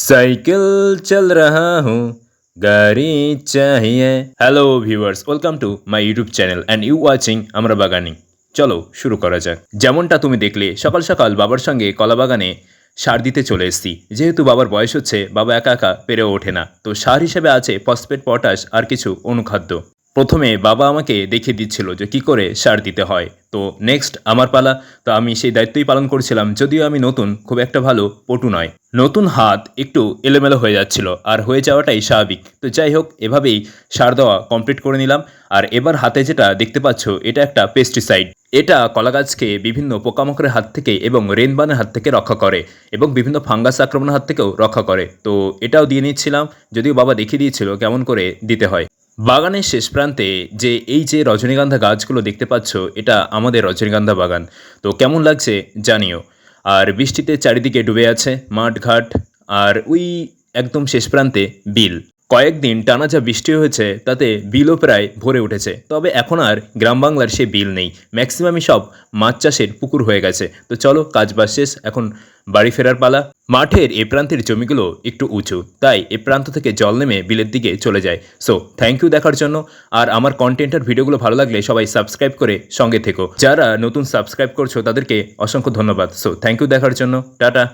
Cycle चल रहा हूँ গাড়ি চাহিয়ে। Hello viewers, welcome to my YouTube channel and you watching আমরা বাগানি। চলো শুরু করা যাক। যেমনটা তুমি দেখলে সকাল সকাল বাবার সঙ্গে কলা বাগানে সার দিতে চলে এসেছি। যেহেতু বাবার বয়স হচ্ছে, বাবা একা একা পেরেও ওঠে না, তো সার হিসেবে আছে ফসফেট, পটাশ আর কিছু অনুখাদ্য। প্রথমে বাবা আমাকে দেখিয়ে দিচ্ছিল যে কী করে সার দিতে হয়। তো নেক্সট আমার পালা। তো আমি সেই দায়িত্বই পালন করছিলাম, যদিও আমি নতুন, খুব একটা ভালো পটু নয়। নতুন হাত একটু এলোমেলো হয়ে যাচ্ছিল, আর হয়ে যাওয়াটাই স্বাভাবিক। তো যাই হোক, এভাবেই সার দেওয়া কমপ্লিট করে নিলাম। আর এবার হাতে যেটা দেখতে পাচ্ছ, এটা একটা পেস্টিসাইড। এটা কলা গাছকে বিভিন্ন পোকামাকড়ের হাত থেকে এবং রেনবানের হাত থেকে রক্ষা করে, এবং বিভিন্ন ফাঙ্গাস আক্রমণের হাত থেকেও রক্ষা করে। তো এটাও দিয়ে নিচ্ছিলাম, যদিও বাবা দেখিয়ে দিয়েছিল কেমন করে দিতে হয়। বাগানের শেষ প্রান্তে এই যে রজনীগন্ধা গাছগুলো দেখতে পাচ্ছ, এটা আমাদের রজনীগন্ধা বাগান। তো কেমন লাগছে জানিও। আর বৃষ্টিতে চারিদিকে ডুবে আছে মাঠঘাট, আর ওই একদম শেষ প্রান্তে বিল। কয়েকদিন টানা যা বৃষ্টি হয়েছে তাতে বিলও প্রায় ভরে উঠেছে। তবে এখন আর গ্রাম বাংলার সে বিল নেই, ম্যাক্সিমামই সব মাছ চাষের পুকুর হয়ে গেছে। তো চলো, কাজবাজ শেষ, এখন বাড়ি ফেরার পালা। মাঠের এ প্রান্তের জমিগুলো একটু উঁচু, তাই এ প্রান্ত থেকে জল নেমে বিলের দিকে চলে যায়। সো থ্যাংক ইউ দেখার জন্য। আর আমার কন্টেন্টের ভিডিওগুলো ভালো লাগলে সবাই সাবস্ক্রাইব করে সঙ্গে থেকো। যারা নতুন সাবস্ক্রাইব করছো তাদেরকে অসংখ্য ধন্যবাদ। সো থ্যাংক ইউ দেখার জন্য। টাটা।